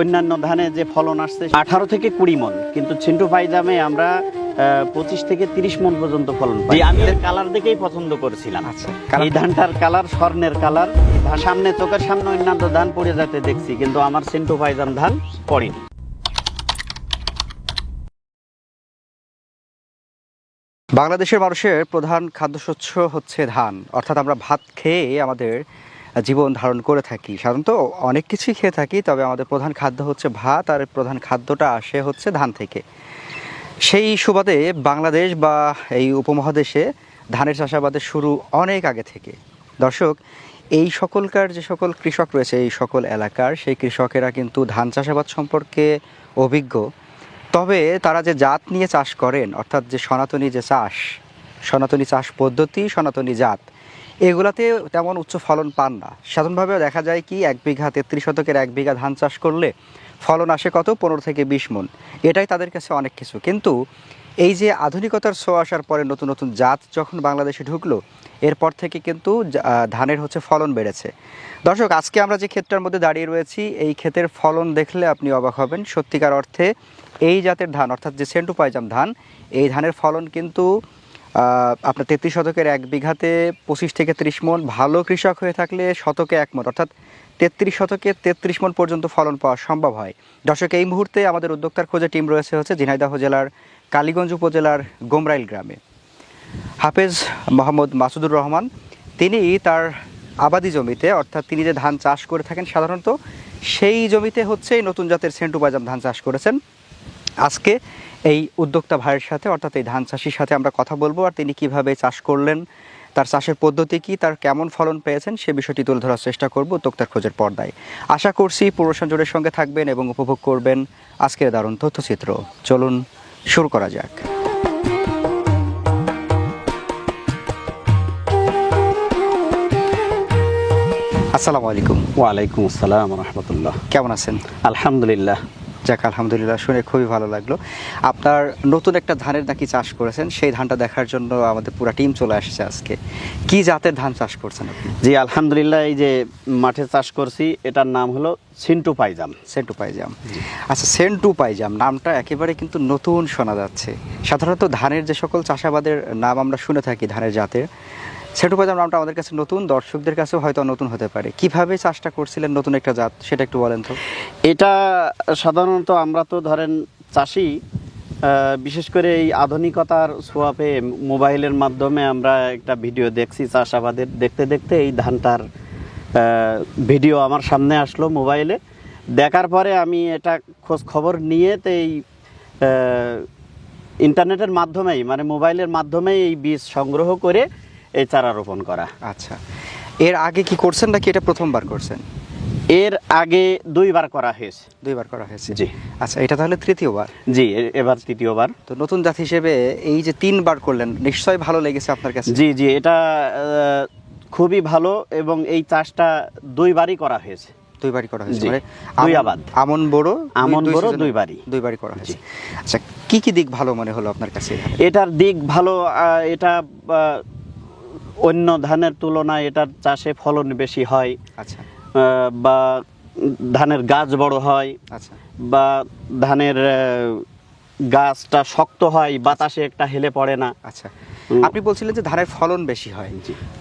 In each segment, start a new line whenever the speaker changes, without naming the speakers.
অন্যান্য ধানে যে ফলন আসছে 18 থেকে 20 মন, কিন্তু ছিন্টু পাইজামে আমরা 25 থেকে 30 মন পর্যন্ত ফলন পাই। আমি এর কালার দেখেই পছন্দ করেছিলাম।
আচ্ছা,
এই ধানটার কালার স্বর্ণের কালার। সামনে চোখের সামনে অন্যান্য ধান পড়ে যেতে দেখছি, কিন্তু আমার ছিন্টু পাইজাম ধান পড়েনি।
বাংলাদেশের মানুষের প্রধান খাদ্যশস্য হচ্ছে ধান, অর্থাৎ আমরা ভাত খেয়ে আমাদের জীবন ধারণ করে থাকি। সাধারণত অনেক কিছুই খেয়ে থাকি, তবে আমাদের প্রধান খাদ্য হচ্ছে ভাত, আর প্রধান খাদ্যটা আসে হচ্ছে ধান থেকে। সেই সুবাদে বাংলাদেশ বা এই উপমহাদেশে ধানের চাষাবাদের শুরু অনেক আগে থেকে। দর্শক, এই সকলকার যে সকল কৃষক রয়েছে এই সকল এলাকার, সেই কৃষকেরা কিন্তু ধান চাষাবাদ সম্পর্কে অভিজ্ঞ। তবে তারা যে জাত নিয়ে চাষ করেন, অর্থাৎ যে সনাতনী যে চাষ, সনাতনী চাষ পদ্ধতি, সনাতনী জাত, এগুলাতে তেমন উচ্চ ফলন পান না। সাধারণভাবে দেখা যায় কি 1 বিঘা 33 শতকের 1 বিঘা ধান চাষ করলে ফলন আসে কত 15 থেকে 20 মন। এটাই তাদের কাছে অনেক কিছু। কিন্তু এই যে আধুনিকতার ছোঁয়া আসার পরে নতুন নতুন জাত যখন বাংলাদেশে ঢুকলো, এরপর থেকে কিন্তু ধানের হচ্ছে ফলন বেড়েছে। দর্শক, আজকে আমরা যে ক্ষেতটার মধ্যে দাঁড়িয়ে রয়েছি, এই ক্ষেতের ফলন দেখলে আপনি অবাক হবেন। সত্যিকার অর্থে এই জাতের ধান, অর্থাৎ যে ছিন্টু পাইজাম ধান, এই ধানের ফলন কিন্তু আপনার 33 শতকের 1 বিঘাতে 25 থেকে 30 মন, ভালো কৃষক হয়ে থাকলে শতকে 1 মন, অর্থাৎ 33 শতকে 33 মন পর্যন্ত ফলন পাওয়া সম্ভব হয়। দর্শক, এই মুহূর্তে আমাদের উদ্যোক্তার খোঁজে টিম রয়েছে হচ্ছে ঝিনাইদহ জেলার কালীগঞ্জ উপজেলার গোমরাইল গ্রামে। হাফেজ মোহাম্মদ মাসুদুর রহমান, তিনি তার আবাদি জমিতে, অর্থাৎ তিনি যে ধান চাষ করে থাকেন সাধারণত, সেই জমিতে হচ্ছে নতুন জাতের ছিন্টু পাইজাম ধান চাষ করেছেন। আজকে এই উদ্যোক্তা ভাইয়ের সাথে, অর্থাৎ এই ধান চাষির সাথে আমরা কথা বলবো, আর তিনি কিভাবে চাষ করলেন, তার চাষের পদ্ধতি কি, তার কেমন ফলন পেয়েছেন, সে বিষয়টি তুলে ধরার চেষ্টা করব উদ্যোক্তার খোঁজের পর্দায়। আশা করছি পুরো সঞ্জোরের সঙ্গে থাকবেন এবং উপভোগ করবেন আজকের দারুণ তথ্যচিত্র। চলুন শুরু করা যাক। আসসালামু আলাইকুম।
ওয়ালাইকুম আসসালাম রহমতুল্লাহ।
কেমন আছেন?
আলহামদুলিল্লাহ।
যাক, আলহামদুলিল্লাহ, শুনে খুবই ভালো লাগলো। আপনার নতুন একটা ধানের নাকি চাষ করেছেন, সেই ধানটা দেখার জন্য আমাদের পুরো টিম চলে আসছে আজকে। কি জাতের ধান চাষ করছেন আপনি?
জি আলহামদুলিল্লাহ, এই যে মাঠে চাষ করছি, এটার নাম হলো ছিন্টু পাইজাম।
ছিন্টু পাইজাম। আচ্ছা, ছিন্টু পাইজাম নামটা একেবারে কিন্তু নতুন শোনা যাচ্ছে। সাধারণত ধানের যে সকল চাষাবাদের নাম আমরা শুনে থাকি ধানের জাতের, ছিন্টু পাইজাম নামটা আমাদের কাছে নতুন, দর্শকদের কাছেও হয়তো নতুন হতে পারে। কিভাবে চাষটা করছিলেন, নতুন একটা জাত, সেটা একটু বলেন তো।
এটা সাধারণত আমরা তো ধরেন চাষি, বিশেষ করে এই আধুনিকতার ছোঁয়াপে মোবাইলের মাধ্যমে আমরা একটা ভিডিও দেখছি চাষাবাদের, দেখতে দেখতে এই ধানটার ভিডিও আমার সামনে আসলো মোবাইলে। দেখার পরে আমি এটা খোঁজ খবর নিয়ে তো এই ইন্টারনেটের মাধ্যমেই, মানে মোবাইলের মাধ্যমেই এই বীজ সংগ্রহ করে এই চারা রোপণ করা।
আচ্ছা, এর আগে কি করছেন নাকি এটা প্রথমবার করছেন?
এর আগে 2 বার করা হয়েছে।
2 বার করা হয়েছে,
জি।
আচ্ছা, এটা তাহলে তৃতীয়বার?
জি, এবার তৃতীয়বার।
তো নতুন জাত হিসেবে এই যে 3 বার করলেন, নিশ্চয়ই ভালো লেগেছে আপনার কাছে?
জি জি, এটা খুবই ভালো, এবং এই চাষটা 2 বারই করা হয়েছে।
2 বারই করা হয়েছে, মানে
2 আবাদ,
আমন বড়,
2 বারই।
2 বারই করা হয়েছে। আচ্ছা, কি কি দিক ভালো মনে হলো আপনার কাছে?
এটার দিক ভালো, এটা অন্য ধানের তুলনায় এটার চাষে ফলন বেশি হয়।
আচ্ছা।
বা ধানের গাছ বড় হয়।
আচ্ছা।
বা ধানের গাছটা শক্ত হয়, বাতাসে একটা হেলে পড়ে না।
আচ্ছা, আপনি বলছিলেন যে ধানের ফলন বেশি হয়।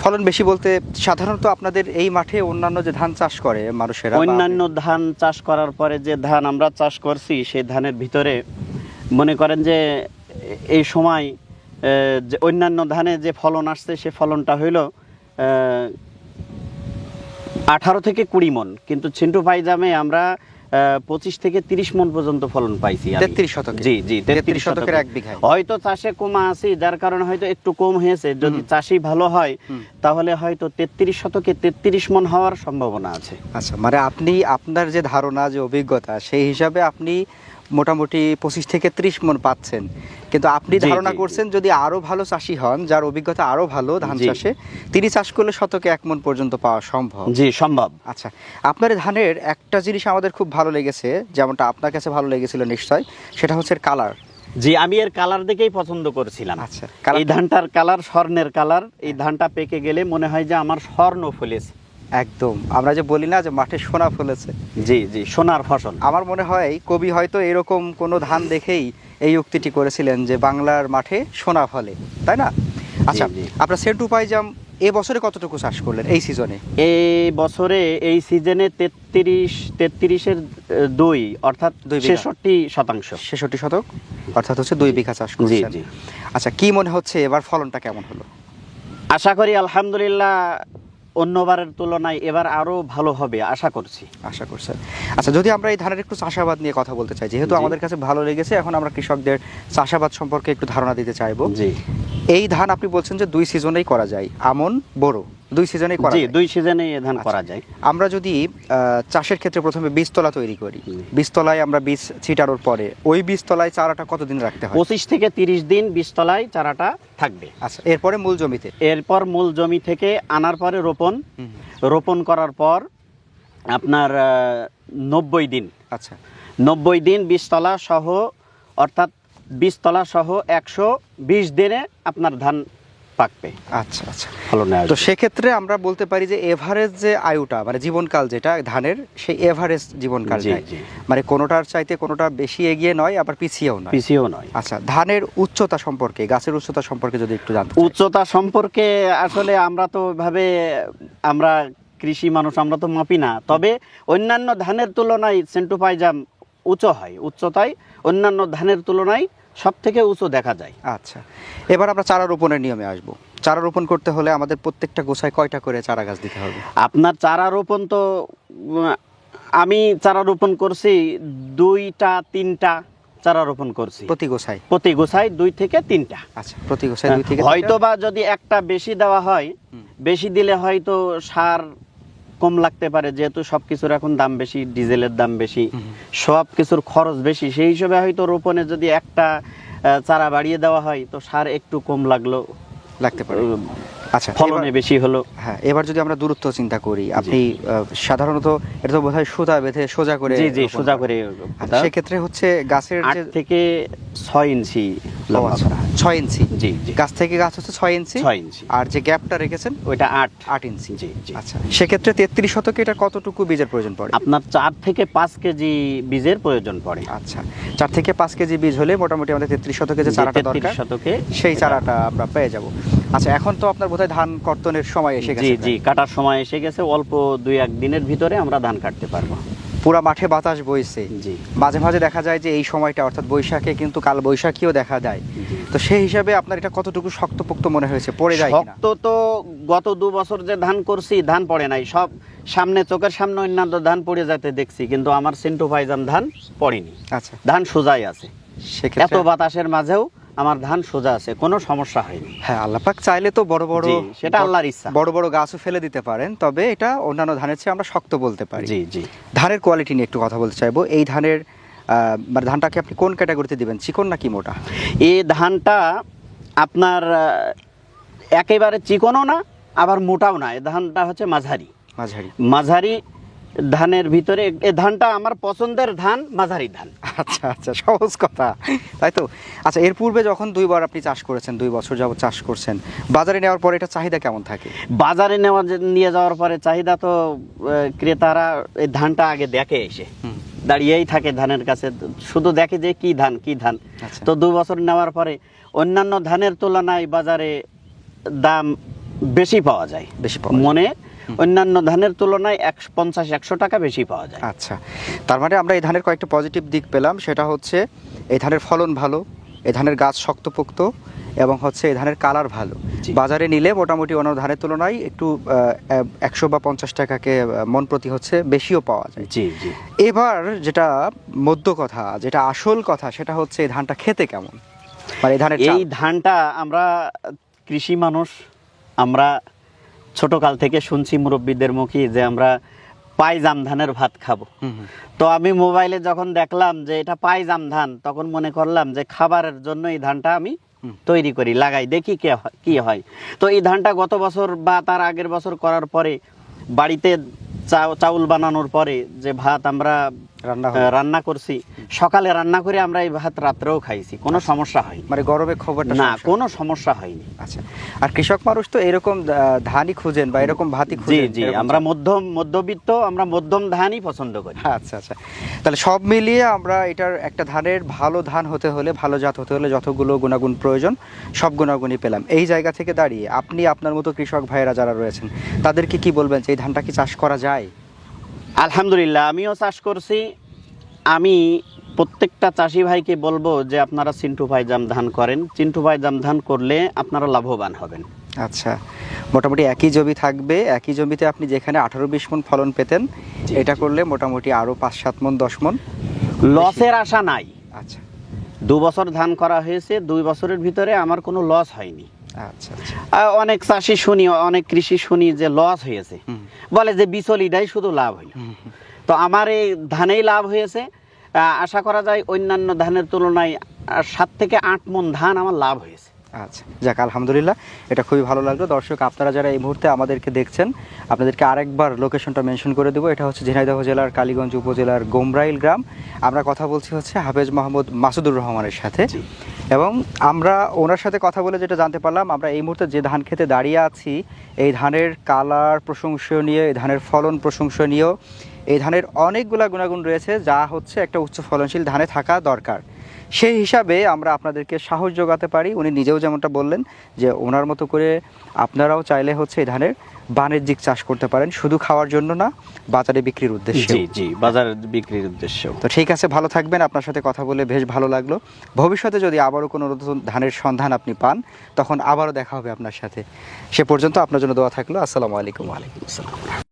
ফলন বেশি বলতে সাধারণত আপনাদের এই মাঠে অন্যান্য যে ধান চাষ করে মানুষেরা,
অন্যান্য ধান চাষ করার পরে যে ধান আমরা চাষ করছি, সেই ধানের ভিতরে মনে করেন যে এই সময় যে অন্যান্য ধানে যে ফলন আসছে, সে ফলনটা হইল 18 থেকে 20 মন, কিন্তু ছিন্টু পাইজামে আমরা 25 থেকে 30 মন পর্যন্ত ফলন পাইছি।
33 শতকে?
জি জি,
33 শতকের 1 বিঘায়।
হয়তো চাষে কমা আছে, যার কারণে হয়তো একটু কম হয়েছে। যদি চাষি ভালো হয় তাহলে হয়তো 33 শতকে 33 মন হওয়ার সম্ভাবনা আছে।
আচ্ছা, মানে আপনি আপনার যে ধারণা, যে অভিজ্ঞতা, সেই হিসাবে আপনি মোটামুটি 25 থেকে 30 মন পাচ্ছেন, কিন্তু আপনি ধারণা করছেন যদি আরো ভালো চাষি হন, যার অভিজ্ঞতা আরো ভালো ধান চাষে, তিনি চাষ করলে শতকে 1 মন পর্যন্ত পাওয়া সম্ভব।
জি, সম্ভব।
আচ্ছা, আপনার ধানের একটা জিনিস আমাদের খুব ভালো লেগেছে, যেমনটা আপনার কাছে ভালো লেগেছিল নিশ্চয়, সেটা হচ্ছে কালার।
জি, আমি এর কালার দেখেই পছন্দ করেছিলাম।
আচ্ছা,
এই ধানটার কালার স্বর্ণের কালার। এই ধানটা পেকে গেলে মনে হয় যে আমার স্বর্ণ ফলেছে।
একদম, আমরা যে বলি না যে মাঠে সোনা ফলেছে,
জি জি, সোনার ফসল।
আমার মনে হয় কবি হয়তো এরকম কোনো ধান দেখেই এই উক্তিটি করেছিলেন যে বাংলার মাঠে সোনা ফলে, তাই না? আচ্ছা,
জি।
আপনার সেন্টু পাইজাম এ বছরে কতটুকু চাষ করলেন এই সিজনে?
এই বছরে এই সিজনে 33-এর 2 অর্থাৎ
2 বিঘা।
66%।
66 শতক, অর্থাৎ হচ্ছে 2 বিঘা চাষ
জি
করছেন।
জি।
আচ্ছা, কি মনে হচ্ছে এবার ফলনটা কেমন হলো?
আশা করি আলহামদুলিল্লাহ অন্যবারের তুলনায় এবার আরো ভালো হবে আশা করছি।
আশা করছেন। আচ্ছা, যদি আমরা এই ধানের একটু চাষাবাদ নিয়ে কথা বলতে চাই, যেহেতু
জি।
আমাদের কাছে ভালো লেগেছে, এখন আমরা কৃষকদের চাষাবাদ সম্পর্কে একটু ধারণা দিতে চাইবো।
জি
এই ধান আপনি বলছেন যে 2 সিজনেই করা যায়, আমন বোরো 2 সিজনেই করা
জি,
যায়।
2 সিজনে এ ধান
আচ্ছা।
করা যায়।
আমরা যদি চাষের ক্ষেত্রে প্রথমে বীজতলা তৈরি করি,
জি।
বীজতলায় আমরা বীজ ছিটানোর পরে ওই বীজতলায় চারাটা কতদিন রাখতে হয়?
25 থেকে 30 দিন বীজতলায় চারাটা থাকবে।
আচ্ছা, এরপরে মূল জমিতে?
এরপর মূল জমি থেকে আনার পরে রোপণ,
হুম,
রোপণ করার পর আপনার 90 দিন,
আচ্ছা
90 দিন বীজতলা সহ, অর্থাৎ বীজতলা সহ 120 দিনে আপনার ধান পাকবে।
আচ্ছা আচ্ছা।
ফলনে
তো
আসবে।
সেক্ষেত্রে আমরা বলতে পারি যে এভারেজ যে আয়ুটা, মানে জীবনকাল যেটা ধানের, সেই এভারেজ জীবনকালটাই,
জি।
মানে কোনোটার চাইতে কোনোটা বেশি এগিয়ে নয়, আবার পিছিয়েও নয়।
পিছিয়েও নয়।
আচ্ছা, ধানের উচ্চতা সম্পর্কে, গাছের উচ্চতা সম্পর্কে যদি একটু জানতে চাই।
উচ্চতা সম্পর্কে আসলে আমরা তো ভাবে, আমরা কৃষি মানুষ, আমরা তো মাপি না, তবে অন্যান্য ধানের তুলনায় সেন্টু পাইজাম উঁচু হয়, উচ্চতায় অন্যান্য ধানের তুলনায় সব থেকে উঁচু দেখা যায়।
আচ্ছা, এবার আমরা চারা রোপণের নিয়মে আসবো। চারা রোপণ করতে হলে আমাদের প্রত্যেকটা গোছায় কয়টা করে চারা গাছ দিতে হবে?
আপনার চারা রোপণ তো আমি চারা রোপণ করছি 2টা 3টা চারা রোপণ করছি
প্রতি গোছায়?
প্রতি গোছায় 2 থেকে 3টা।
আচ্ছা, প্রতি গোছায় 2 থেকে 3টা।
হয়তো বা যদি একটা বেশি দেওয়া হয়,
হুম।
বেশি দিলে হয়তো সার কম লাগতে পারে, যেহেতু সব কিছুর এখন দাম বেশি, ডিজেলের দাম বেশি, সব কিছুর খরচ বেশি, সেই হিসেবে হয়তো রোপণে যদি একটা চারা বাড়িয়ে দেওয়া হয় তো সার একটু কম
লাগতে পারে। আচ্ছা,
ফলনে বেশি হলো।
হ্যাঁ, এবার যদি আমরা দূরত্ব চিন্তা করি, আপনি সাধারণত এটা তো বোধহয় সুতা বেঁধে সোজা করে
জি জি,
রোপণ
সোজা
করেন।
করে।
আচ্ছা, সেক্ষেত্রে হচ্ছে গাছের
8
যে
থেকে 6 ইঞ্চি লম্বা
আচ্ছা,
করা হয়।
6 ইঞ্চি।
জি জি,
গাছ থেকে গাছ হচ্ছে 6 ইঞ্চি,
6 ইঞ্চি।
আর যে গ্যাপটা রেখেছেন
ওইটা
8 ইঞ্চি।
জি জি।
আচ্ছা, সেক্ষেত্রে 33 শতকে এটা কতটুকু বীজের প্রয়োজন পড়ে?
আপনার 4 থেকে 5 কেজি বীজের প্রয়োজন পড়ে।
আচ্ছা, 4 থেকে 5 কেজি বীজ হলে মোটামুটি আমাদের 33 শতকে যে চারাটা
33
দরকার,
শতকে
সেই চারাটা আমরা পেয়ে যাব। আচ্ছা, এখন তো আপনার বোধহয় ধান কর্তনের সময় এসে
জি
গেছে।
জি, কাটার সময় এসে গেছে, অল্প 2-1 দিনের ভিতরে আমরা ধান কাটতে পারবো।
পুরা মাঠে বাতাস বইছে,
জি
মাঝে মাঝে দেখা যায় যে এই সময়টা অর্থাৎ বৈশাখে কিন্তু কাল বৈশাখীও দেখা যায়।
জি।
তো সেই হিসাবে আপনার এটা কতটুকু শক্তপোক্ত মনে হয়েছে, পড়ে যায় কিনা?
শক্ত তো গত 2 বছর যে ধান করছি, ধান পড়ে নাই, সব সামনে চোখের সামনে অন্যান্য ধান পড়ে যেতে দেখছি, কিন্তু আমার সেন্টু পাইজাম ধান পড়েনি,
আচ্ছা,
ধান সোজাই আছে। এত
সেক্ষেত্রে
বাতাসের মাঝেও আমার ধান সোজা আছে, কোনো সমস্যা হয়নি।
হ্যাঁ, আল্লাহ পাক চাইলে তো বড় বড়,
জি, সেটা আল্লাহর ইচ্ছা।
বড় বড় গাছও ফেলে দিতে পারেন, তবে এটা অন্যান্য ধানের চেয়ে আমরা শক্ত বলতে পারি।
জি জি।
ধানের কোয়ালিটি নিয়ে একটু কথা বলতে চাইবো। এই ধানের মানে ধানটাকে আপনি কোন ক্যাটাগরিতে দিবেন, চিকন নাকি মোটা?
এই ধানটা আপনার একেবারে চিকনও না, আবার মোটাও না, এই ধানটা হচ্ছে মাঝারি।
মাঝারি।
মাঝারি ধানের ভিতরে এই ধানটা আমার পছন্দের ধান, মাঝারি ধান।
আচ্ছা আচ্ছা, সহজ কথা, তাই তো? আচ্ছা, এর পূর্বে যখন 2 বার আপনি চাষ করেছেন, 2 বছর যাবত চাষ করছেন, বাজারে নেওয়ার পরে এটা চাহিদা কেমন থাকে?
বাজারে নিয়ে যাওয়ার পরে চাহিদা তো ক্রেতারা এই ধানটা আগে দেখে, এসে দাঁড়িয়েই থাকে ধানের কাছে, শুধু দেখে যে কি ধান কি ধান।
আচ্ছা।
তো 2 বছর নেওয়ার পরে অন্যান্য ধানের তুলনায় বাজারে দাম বেশি পাওয়া যায়,
বেশি পাওয়া যায়।
মনে অন্যান্য ধানের তুলনায় 50-100 টাকা বেশি পাওয়া যায়।
আচ্ছা, তার মানে আমরা এই ধানের কয়েকটা পজিটিভ দিক পেলাম, সেটা হচ্ছে এই ধানের ফলন ভালো, এই ধানের গাছ শক্তপোক্ত, এবং হচ্ছে এই ধানের কালার ভালো।
জি।
বাজারে নিলে মোটামুটি অন্য ধানের তুলনায় একটু 100 বা 50 টাকাকে মন প্রতি হচ্ছে বেশিও পাওয়া যায়।
জি জি।
এবার যেটা মধ্য কথা, যেটা আসল কথা, সেটা হচ্ছে এই ধানটা খেতে কেমন, মানে এই ধানের
এই
চাল।
ধানটা আমরা কৃষি মানুষ, আমরা ছোটকাল থেকে শুনছি মুরব্বীদের মুখে যে আমরা পাইজাম ধানের ভাত খাবো। তো আমি মোবাইলে যখন দেখলাম যে এটা পাইজাম ধান, তখন মনে করলাম যে খাবারের জন্য এই ধানটা আমি তৈরি করি, লাগাই, দেখি কি হয়। তো এই ধানটা গত বছর বা তার আগের বছর করার পরে বাড়িতে চাউল বানানোর পরে যে ভাত আমরা রান্না করছি, সকালে রান্না করে আমরা এই ভাত রাত্রেও খাইছি, কোনো সমস্যা হয়নি।
মানে গরমে খবরটা
না, কোনো সমস্যা হয়নি।
আচ্ছা, আর কৃষক মানুষ তো এরকম ধানই খুঁজেন বা এরকম ভাতই
জি
খুঁজেন।
জি, আমরা মধ্যবিত্ত, আমরা মধ্যম ধানই পছন্দ করি।
আচ্ছা আচ্ছা, তাহলে সব মিলিয়ে আমরা এটার একটা ধানের ভালো ধান হতে হলে, ভালো জাত হতে হলে যতগুলো গুণাগুণ প্রয়োজন সব গুণাগুণই পেলাম। এই জায়গা থেকে দাঁড়িয়ে আপনি আপনার মতো কৃষক ভাইয়েরা যারা রয়েছেন তাদেরকে কি বলবেন যে এই ধানটা কি চাষ করা যায়?
আলহামদুলিল্লাহ, আমিও চাষ করছি। আমি প্রত্যেকটা চাষি ভাইকে বলবো যে আপনারা চিন্টু ভাইজাম ধান করেন। চিন্টু ভাইজাম ধান করলে আপনারা লাভবান হবেন।
আচ্ছা, মোটামুটি একই জমি থাকবে, একই জমিতে আপনি যেখানে 18-20 মণ ফলন পেতেন এটা করলে মোটামুটি আরও 5-7 মণ 10 মণ
লসের আশা নাই।
আচ্ছা,
2 বছর ধান করা হয়েছে, 2 বছরের ভিতরে আমার কোনো লস হয়নি।
আচ্ছা আচ্ছা,
অনেক চাষি শুনি, অনেক কৃষি শুনি যে লস হয়েছে, বলে যে বিচলিটাই শুধু লাভ হইল। তো আমার এই ধানেই লাভ হয়েছে। আশা করা যায় অন্যান্য ধানের তুলনায় 7 থেকে 8 মণ ধান আমার লাভ হয়েছে।
আচ্ছা, যাক আলহামদুলিল্লাহ, এটা খুবই ভালো লাগলো। দর্শক, আপনারা যারা এই মুহূর্তে আমাদেরকে দেখছেন, আপনাদেরকে আরেকবার লোকেশনটা মেনশন করে দেবো। এটা হচ্ছে ঝিনাইদহ জেলার কালীগঞ্জ উপজেলার গোমরাইল গ্রাম। আমরা কথা বলছি হচ্ছে হাফেজ মোহাম্মদ মাসুদুর রহমানের সাথে, এবং আমরা ওনার সাথে কথা বলে যেটা জানতে পারলাম, আমরা এই মুহূর্তে যে ধান খেতে দাঁড়িয়ে আছি এই ধানের কালার প্রশংসনীয়, এই ধানের ফলন প্রশংসনীয়, এই ধানের অনেকগুলা গুণাগুণ রয়েছে যা হচ্ছে একটা উচ্চ ফলনশীল ধানে থাকা দরকার। সেই হিসাবে আমরা আপনাদেরকে সাহস যোগাতে পারি। উনি নিজেও যেমনটা বললেন যে ওনার মতো করে আপনারাও চাইলে হচ্ছে এই ধানের বাণিজ্যিক চাষ করতে পারেন, শুধু খাওয়ার জন্য না, বাজারে বিক্রির উদ্দেশ্যে।
জি জি, বাজারে বিক্রির উদ্দেশ্য।
তো ঠিক আছে, ভালো থাকবেন। আপনার সাথে কথা বলে বেশ ভালো লাগলো। ভবিষ্যতে যদি আবারও কোনো নতুন ধানের সন্ধান আপনি পান তখন আবারও দেখা হবে আপনার সাথে। সে পর্যন্ত আপনার জন্য দোয়া থাকলো। আসসালামু আলাইকুম।
ওয়ালাইকুম আসসালাম।